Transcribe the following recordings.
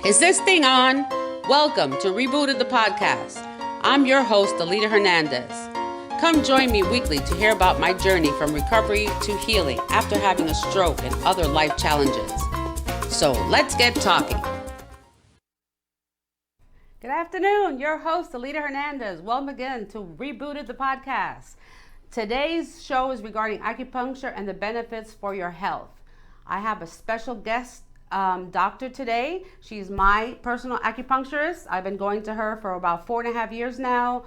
Is this thing on? Welcome to Rebooted the Podcast. I'm your host, Alida Hernandez. Come join me weekly to hear about my journey from recovery to healing after having a stroke and other life challenges. So let's get talking. Good afternoon, your host, Alida Hernandez. Welcome again to Rebooted the Podcast. Today's show is regarding acupuncture and the benefits for your health. I have a special guest doctor today. She's my personal acupuncturist. I've been going to her for about 4.5 years now.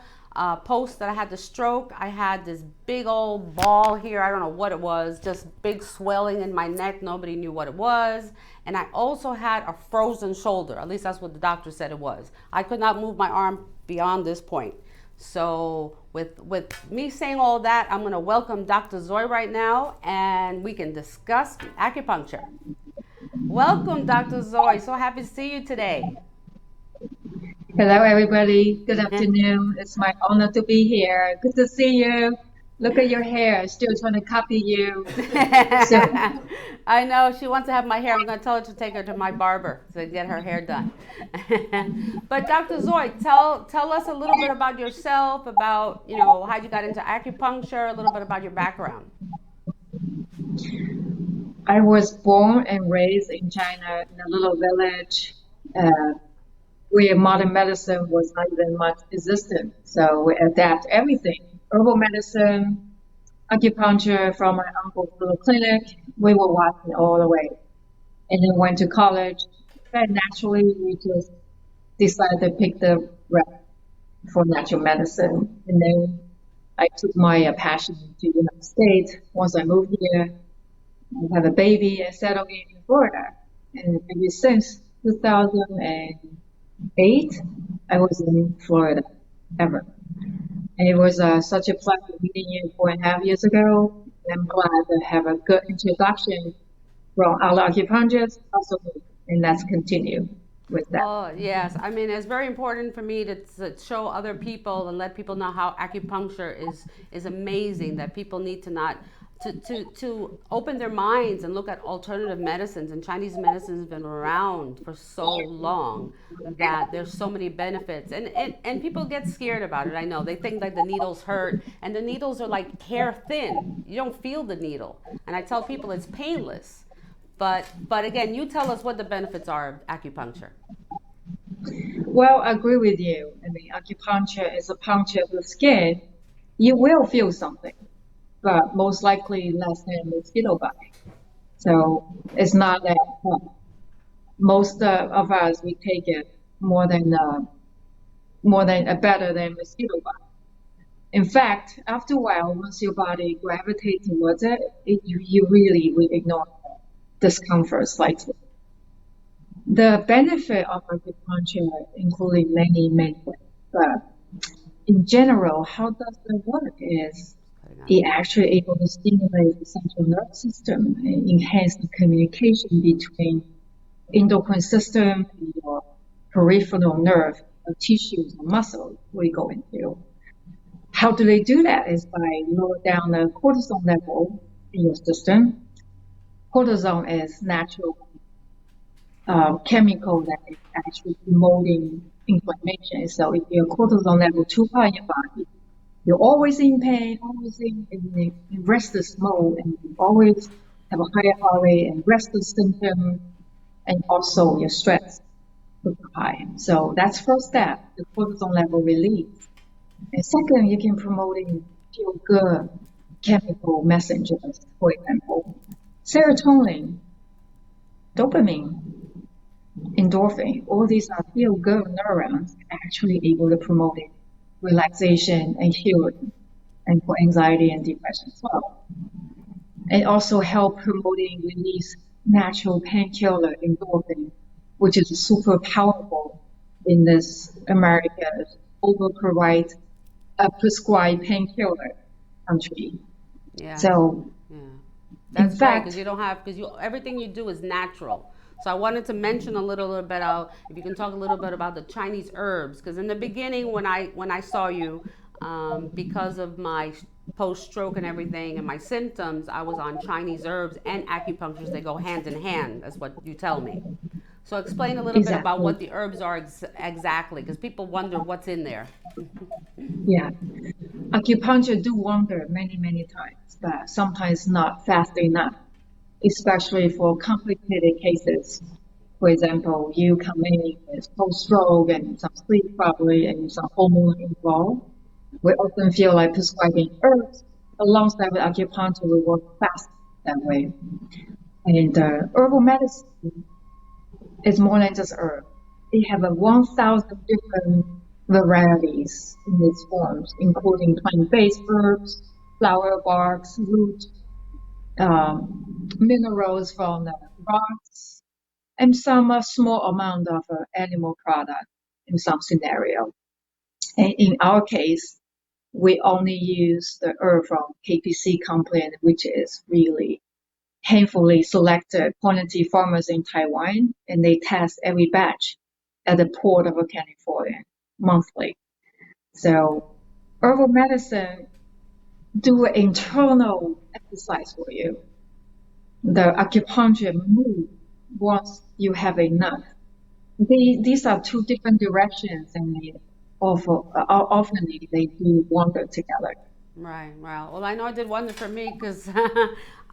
Post that I had the stroke, I had this big old ball here. I don't know what it was, just big swelling in my neck. Nobody knew what it was. And I also had a frozen shoulder. At least that's what the doctor said it was. I could not move my arm beyond this point. So with me saying all that, I'm going to welcome Dr. Zoe right now, and we can discuss acupuncture. Welcome, Dr. Zoe. So happy to see you today. Hello, everybody. Good afternoon. It's my honor to be here. Good to see you. Look at your hair. Still trying to copy you. I know. She wants to have my hair. I'm going to tell her to take her to my barber to get her hair done. But Dr. Zoe, tell us a little bit about yourself, about, how you got into acupuncture, a little bit about your background. I was born and raised in China in a little village where modern medicine was not even much existent. So we adapt everything. Herbal medicine, acupuncture from my uncle's little clinic. We were walking all the way. And then went to college. And naturally, we just decided to pick the route for natural medicine. And then I took my passion to the United States. Once I moved here, I have a baby and settled in Florida. And ever since 2008, I was in Florida ever. And it was such a pleasure meeting you 4.5 years ago. I'm glad to have a good introduction from our acupuncturist, also, and let's continue with that. Oh, yes. I mean, it's very important for me to show other people and let people know how acupuncture is amazing, that people need to not to open their minds and look at alternative medicines. And Chinese medicine has been around for so long that there's so many benefits. And people get scared about it. I know. They think like the needles hurt. And the needles are like hair thin. You don't feel the needle. And I tell people it's painless. But again, you tell us what the benefits are of acupuncture. Well, I agree with you. I mean, acupuncture is a puncture of the skin. You will feel something, but most likely less than mosquito bite. So it's not that most of us, we take it better than mosquito bite. In fact, after a while, once your body gravitates towards it, you really will ignore discomfort slightly. The benefit of acupuncture including many ways, but in general, how does it work is it actually able to stimulate the central nervous system and enhance the communication between endocrine system and your peripheral nerve tissues and muscles we go into. How do they do that? Is by lower down the cortisol level in your system. Cortisol is natural chemical that is actually promoting inflammation. So if your cortisol level too high in your body, you're always in pain, always in restless mode, and you always have a higher heart rate and restless symptom, and also your stress is high. So that's first step, the cortisol level release. And second, you can promote feel good chemical messengers, for example, serotonin, dopamine, endorphin. All these are feel good neurons actually able to promote it. Relaxation and healing, and for anxiety and depression as well. And also help promoting release natural painkiller endorphin, which is super powerful in this America's prescribed painkiller country. Yeah. So, yeah. That's great because everything you do is natural. So I wanted to mention a little bit if you can talk a little bit about the Chinese herbs, because in the beginning when I saw you, because of my post-stroke and everything and my symptoms, I was on Chinese herbs and acupuncture. They go hand in hand. That's what you tell me. So explain a little bit about exactly. what the herbs are exactly, because people wonder what's in there. Yeah. Acupuncture do wonder many, many times, but sometimes not fast enough, especially for complicated cases. For example, you come in with post-stroke and some sleep problem and some hormone involved. We often feel like prescribing herbs alongside with acupuncture will work fast that way. And herbal medicine is more than just herb. They have a 1,000 different varieties in its forms, including plant-based herbs, flower barks, roots, minerals from the rocks, and some small amount of animal product in some scenario. And in our case, we only use the herb from KPC company, which is really handfully selected quantity farmers in Taiwan, and they test every batch at the port of California monthly. So herbal medicine do an internal exercise for you. The acupuncture move once you have enough. These are two different directions, and often they do wander together. Right. Well, I know it did wonder for me because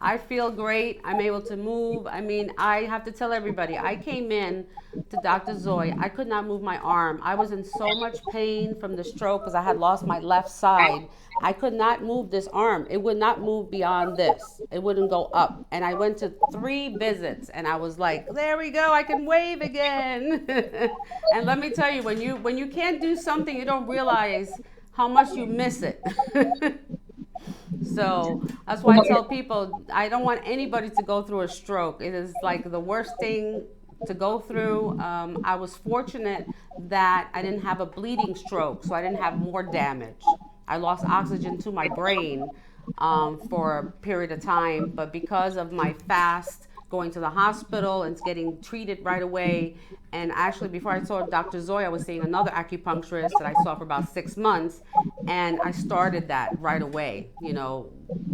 I feel great. I'm able to move. I mean, I have to tell everybody, I came in to Dr. Zoe. I could not move my arm. I was in so much pain from the stroke because I had lost my left side. I could not move this arm. It would not move beyond this. It wouldn't go up. And I went to 3 visits and I was like, there we go. I can wave again. And let me tell you, when you can't do something, you don't realize how much you miss it. So that's why I tell people I don't want anybody to go through a stroke. It is like the worst thing to go through. I was fortunate that I didn't have a bleeding stroke, so I didn't have more damage. I lost oxygen to my brain for a period of time, but because of my fast going to the hospital and getting treated right away. And actually, before I saw Dr. Zoe, I was seeing another acupuncturist that I saw for about 6 months, and I started that right away.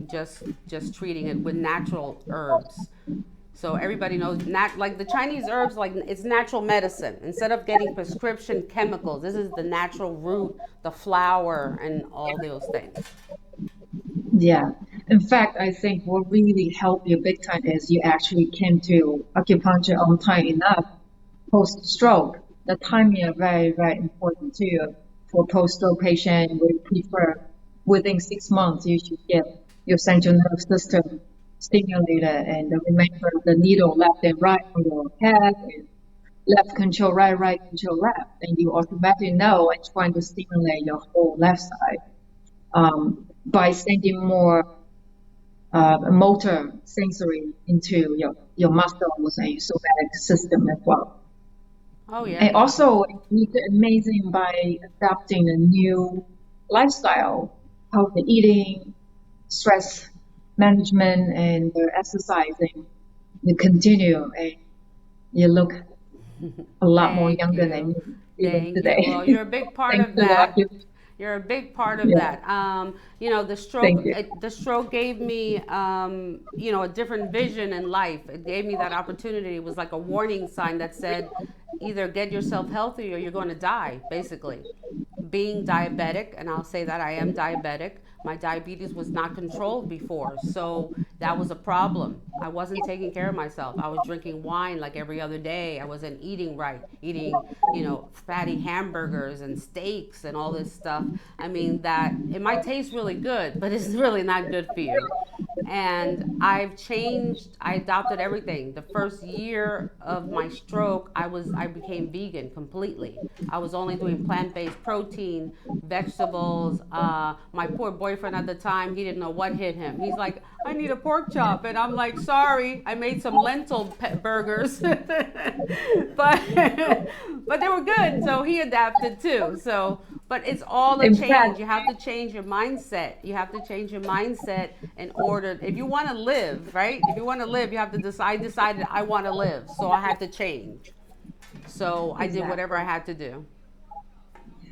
Just treating it with natural herbs. So everybody knows, not like the Chinese herbs, like it's natural medicine. Instead of getting prescription chemicals, this is the natural root, the flower, and all those things. Yeah. In fact, I think what really helped you big time is you actually came to acupuncture on time enough post stroke. The timing is very, very important too. For post stroke patient, we prefer within 6 months you should get your central nervous system stimulated and remember the needle left and right on your head and left control right, right control left, and you automatically know and trying to stimulate your whole left side by sending more motor sensory into your muscles and your somatic system as well. Oh yeah, And because also, it's amazing by adapting a new lifestyle, healthy eating, stress management, and exercising. You continue and you look a lot more thank younger than you. me even Thank you. Well, today. you're a big part Thanks of to the that. You're a big part of yeah, that. The thank stroke, you. the stroke gave me, a different vision in life. It gave me that opportunity. It was like a warning sign that said, either get yourself healthy or you're going to die, basically. Being diabetic, and I'll say that I am diabetic. My diabetes was not controlled before, so that was a problem. I wasn't taking care of myself. I was drinking wine like every other day. I wasn't eating right, eating, fatty hamburgers and steaks and all this stuff. I mean, that it might taste really good, but it's really not good for you. And I've changed. I adopted everything. The first year of my stroke, I became vegan completely. I was only doing plant-based protein, vegetables. My poor boyfriend at the time, he didn't know what hit him. He's like, I need a pork chop, and I'm like, sorry, I made some lentil burgers, but but they were good. So he adapted too. So, but it's all a In change. fact, You have to change your mindset. You have to change your mindset in order. If you want to live, right? If you want to live, you have to decide. I decided I want to live, so I had to change. So I did whatever I exactly. had to do.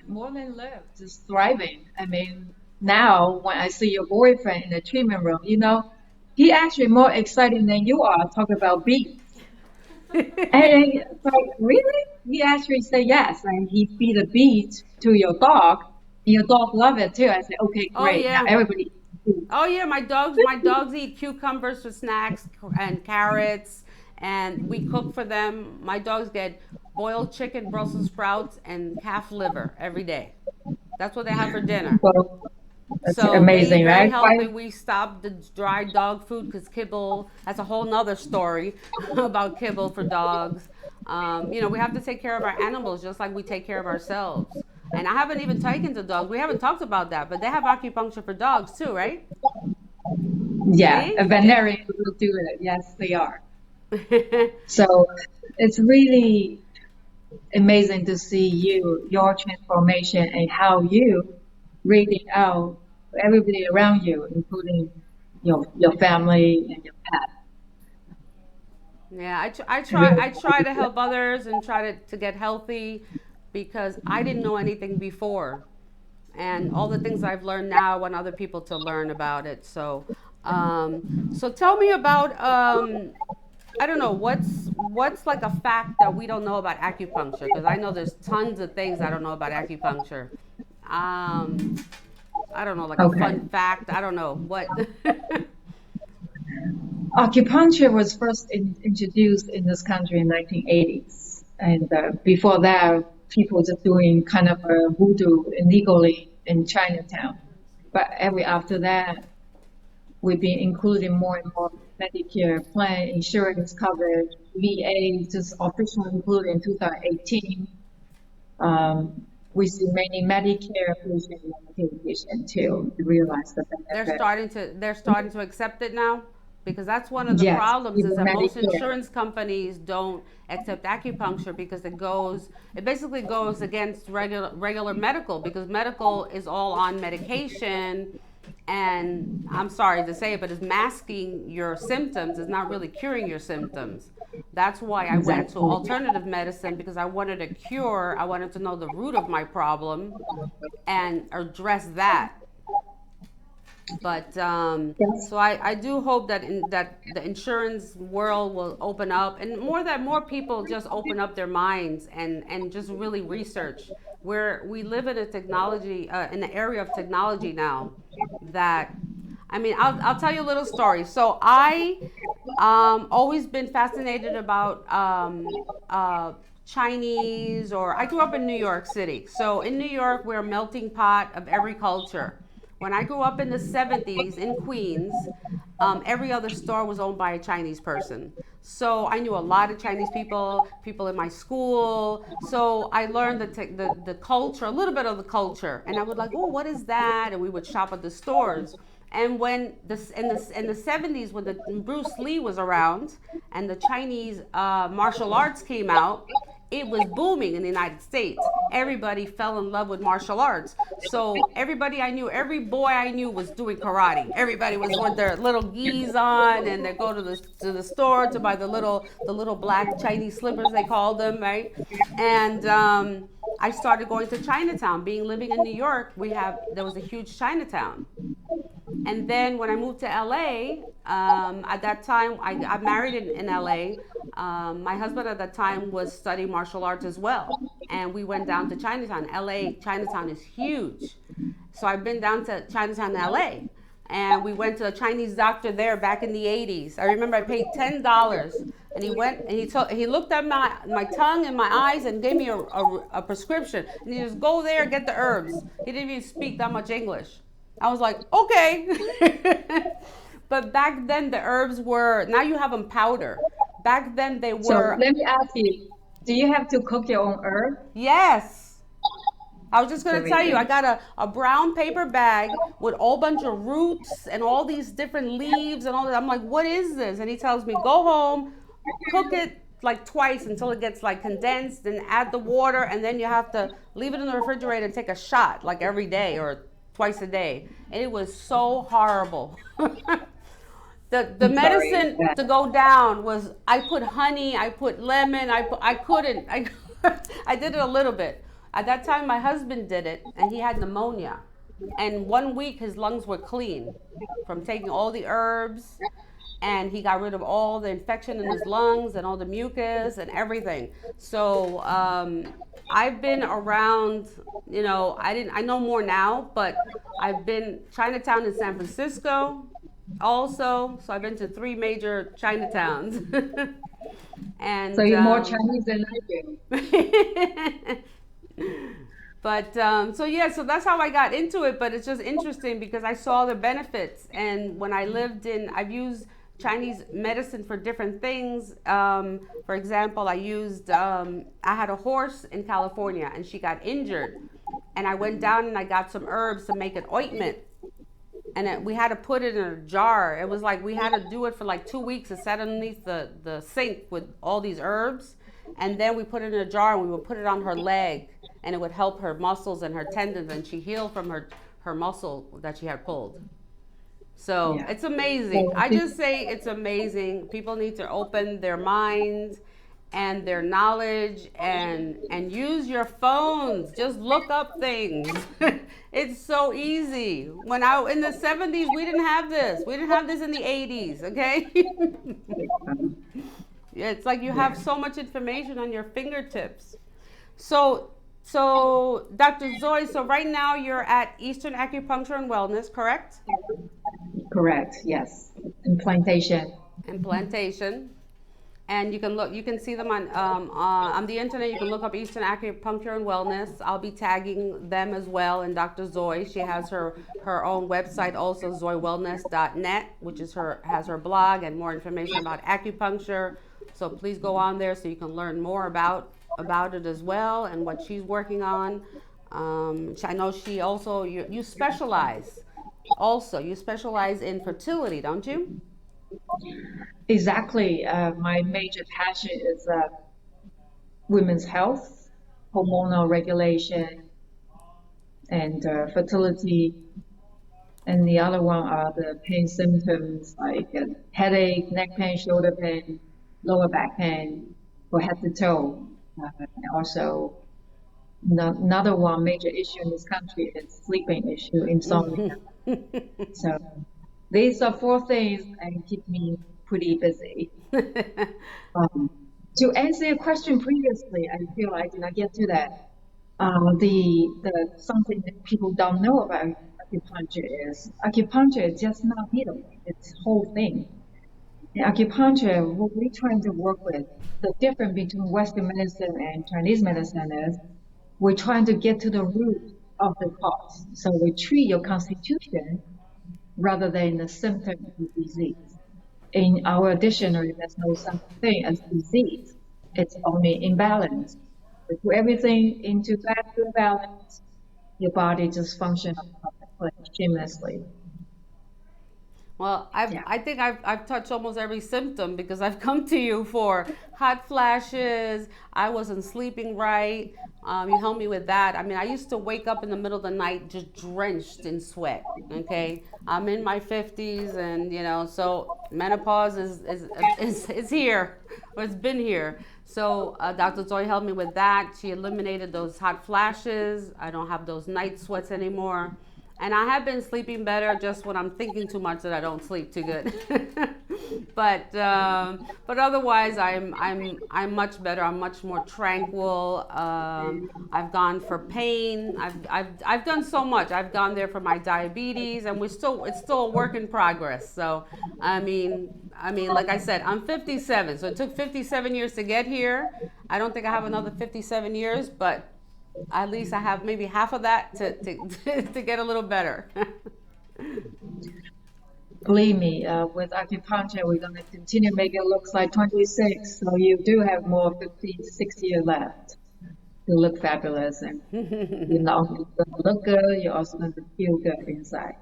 More than live, just thriving. I mean, now when I see your boyfriend in the treatment room, he actually more exciting than you are talking about beef. And it's like, really? He actually said yes, and he feed a beet to your dog, and your dog love it too. I said, okay, Oh great. Now yeah. everybody eats beet. Oh yeah, my dogs eat cucumbers for snacks and carrots, and we cook for them. My dogs get boiled chicken, Brussels sprouts, and calf liver every day. That's what they have for dinner. So that's So they eat amazing, very right? healthy. Quite, We stopped the dry dog food because kibble. That's a whole nother story about kibble for dogs. We have to take care of our animals just like we take care of ourselves. And I haven't even taken to dogs. We haven't talked about that, but they have acupuncture for dogs too, right? yeah, See? a veterinarian will do it. Yes, they are. It, So it's really amazing to see your transformation and how you reading out everybody around you, including your family and your pet. yeah, I try to Really, help others and try to get healthy because I didn't know anything before. And all the things I've learned now, I want other people to learn about it. So tell me about I don't know what's like a fact that we don't know about acupuncture because I know there's tons of things I don't know about acupuncture. Um, I don't know, like a okay. fun fact. I don't know what. Acupuncture was first introduced in this country in 1980s, and before that, people were just doing kind of a voodoo illegally in Chinatown. But every after that, we've been including more and more Medicare plan, insurance coverage, VA just officially included in 2018. We see many Medicare patients and Medicaid patients too to realize the they're benefit. starting to they're starting to accept it now because that's one of the Yes, problems is even that most Medicare. insurance companies don't accept acupuncture because it basically goes against regular medical because medical is all on medication, and I'm sorry to say it, but it's masking your symptoms. It's not really curing your symptoms. That's why I went to Exactly. alternative medicine because I wanted a cure. I wanted to know the root of my problem and address that. But Yes. so I do hope that the insurance world will open up and more people just open up their minds and just really research where we live in a technology in an area of technology now that I mean I'll tell you a little story. So I always been fascinated about Chinese, or I grew up in New York City. So in New York, we're a melting pot of every culture. When I grew up in the 70s in Queens, every other store was owned by a Chinese person. So I knew a lot of Chinese people, people in my school. So I learned the culture, a little bit of the culture. And I would like, oh, what is that? And we would shop at the stores. And when in the 70s, when the Bruce Lee was around and the Chinese martial arts came out, it was booming in the United States. Everybody fell in love with martial arts. So everybody I knew, every boy I knew was doing karate. Everybody was with their little gis on, and they go to the store to buy the little black Chinese slippers they called them, right? And I started going to Chinatown. Being living in New York, there was a huge Chinatown. And then when I moved to LA, at that time, I got married in LA. My husband at that time was studying martial arts as well. And we went down to Chinatown. LA, Chinatown is huge. So I've been down to Chinatown, LA. And we went to a Chinese doctor there back in the 80s. I remember I paid $10. And he went and he looked at my tongue and my eyes and gave me a prescription. And he just go there, get the herbs. He didn't even speak that much English. I was like, okay. But back then the herbs were, now you have them powder. Back then they So were, let me ask you, do you have to cook your own herb? yes. I was just gonna tell you, I Amazing. got a brown paper bag with a whole bunch of roots and all these different leaves and all that. I'm like, what is this? And he tells me, go home, cook it like twice until it gets like condensed, and add the water, and then you have to leave it in the refrigerator and take a shot like every day or twice a day. And it was so horrible. The I'm sorry. medicine Yeah. to go down was I put honey, I put lemon, I couldn't I did it a little bit. At that time my husband did it and he had pneumonia. And 1 week his lungs were clean from taking all the herbs. and he got rid of all the infection in his lungs and all the mucus and everything. So I've been around, I know more now, but I've been Chinatown in San Francisco also. So I've been to three major Chinatowns. So and you're more Chinese than I do. But so yeah, so that's how I got into it. But it's just interesting because I saw the benefits, and when I've used Chinese medicine for different things. For example, I had a horse in California, and she got injured, and I went down and I got some herbs to make an ointment, and we had to put it in a jar. It was like we had to do it for like 2 weeks and set underneath the sink with all these herbs, and then we put it in a jar and we would put it on her leg, and it would help her muscles and her tendons, and she healed from her muscle that she had pulled. So Yeah. it's amazing. I just say it's amazing. People need to open their minds and their knowledge and use your phones. Just look up things. It's so easy. When I in the 70s, we didn't have this. We didn't have this in the 80s, okay? Yeah, it's like you have Yeah. so much information on your fingertips. So Dr. Zoe, so right now you're at Eastern Acupuncture and Wellness, correct? Correct. Yes. Implantation. Implantation. And you can see them on the internet. You can look up Eastern Acupuncture and Wellness. I'll be tagging them as well. And Dr. Zoe, she has her own website also, zoewellness.net, which has her blog and more information about acupuncture. So please go on there so you can learn more about it as well and what she's working on. I know she also you specialize. Also, you specialize in fertility, don't you? Exactly. My major passion is women's health, hormonal regulation, and fertility. And the other one are the pain symptoms like headache, neck pain, shoulder pain, lower back pain, or head to toe. And also, another one major issue in this country is sleeping issue, insomnia. So these are four things that keep me pretty busy. Um, to answer your question previously, I feel I did not get to that. The something that people don't know about acupuncture is just not needle, it's whole thing. In acupuncture, what we're trying to work with, the difference between Western medicine and Chinese medicine is we're trying to get to the root of the cause. So we treat your constitution rather than the symptom of the disease. In our dictionary, there's no such thing as disease. It's only imbalance. We put everything into back to balance, your body just functions seamlessly. Well, Yeah. I think I've touched almost every symptom because I've come to you for hot flashes. I wasn't sleeping right. You helped me with that. I mean, I used to wake up in the middle of the night just drenched in sweat. Okay, I'm in my 50s, and so menopause is here, or it's been here. So Dr. Zoe helped me with that. She eliminated those hot flashes. I don't have those night sweats anymore. And I have been sleeping better just when I'm thinking too much that I don't sleep too good. But otherwise I'm much better. I'm much more tranquil. I've gone for pain. I've done so much. I've gone there for my diabetes, and it's still a work in progress. So I mean, like I said, I'm 57, so it took 57 years to get here. I don't think I have another 57 years, but at least I have maybe half of that to get a little better. Believe me, with acupuncture, we're going to continue to make it look like 26. So you do have more 50, 60 years left to look fabulous. And you're not only going to look good, you're also going to feel good inside.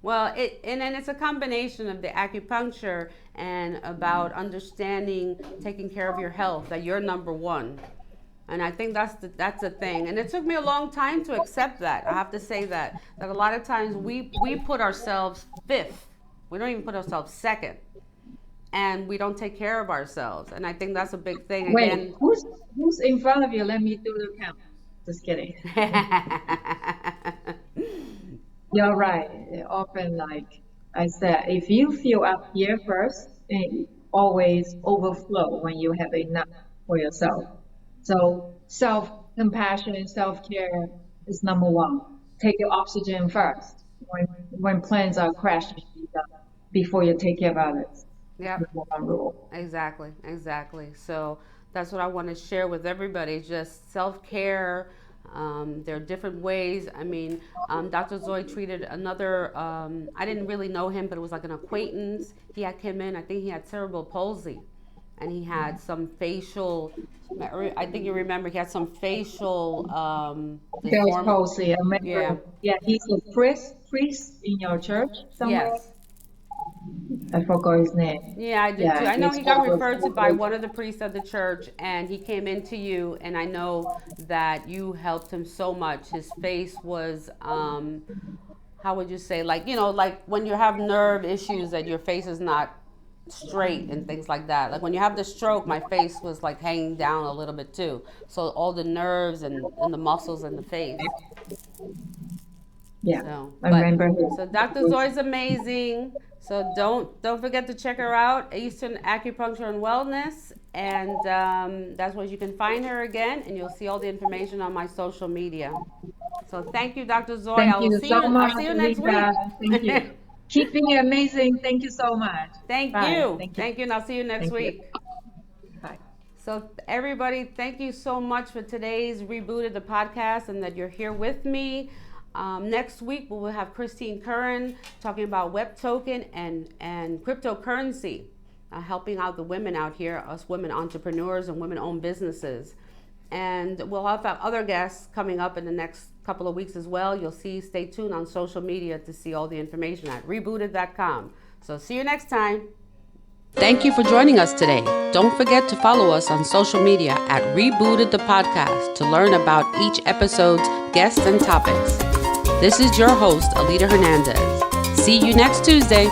Well, and then it's a combination of the acupuncture and about understanding, taking care of your health, that you're number one. And I think that's the thing. And it took me a long time to accept that. I have to say that a lot of times we put ourselves fifth. We don't even put ourselves second, and we don't take care of ourselves. And I think that's a big thing Wait, again. who's in front of you? Let me do the count. Just kidding. You're right. Often, like I said, if you feel up here first, always overflow when you have enough for yourself. So self-compassion, self-care is number one. Take your oxygen first when planes are crashing before you take care of others. Yep. Number one rule. Exactly. So that's what I want to share with everybody. Just self-care. There are different ways. I mean, Dr. Zoe treated another, I didn't really know him, but it was like an acquaintance. He had come in, I think he had cerebral palsy. And he had some facial, I think you remember, he had some facial Charles Palsy, I remember. Yeah. Yeah, he's a priest in your church somewhere. Yes. I forgot his name. Yeah, I did Yeah, too. I know he's he got over- referred to by one of the priests of the church, and he came into you, and I know that you helped him so much. His face was, how would you say, like, like when you have nerve issues that your face is not straight and things like that. Like when you have the stroke, my face was like hanging down a little bit too. So all the nerves and the muscles in the face. Yeah, So, I remember him. So Dr. Zoe's amazing. So don't forget to check her out, Eastern Acupuncture and Wellness, and that's where you can find her again, and you'll see all the information on my social media. So thank you, Dr. Zoe. Thank I will you see so you. much, I'll see you next Alida. week. Thank you. Keep being amazing. Thank you so much. Thank Bye. you. Thank you. Thank you, and I'll see you next Thank you. week. Bye. So everybody, thank you so much for today's Rebooted the podcast, and that you're here with me. Next week we will have Christine Curran talking about web token and cryptocurrency, helping out the women out here, us women entrepreneurs and women-owned businesses. And we'll have other guests coming up in the next couple of weeks as well. You'll see, stay tuned on social media to see all the information at rebooted.com. So see you next time. Thank you for joining us today. Don't forget to follow us on social media at Rebooted the Podcast to learn about each episode's guests and topics. This is your host, Alida Hernandez. See you next Tuesday.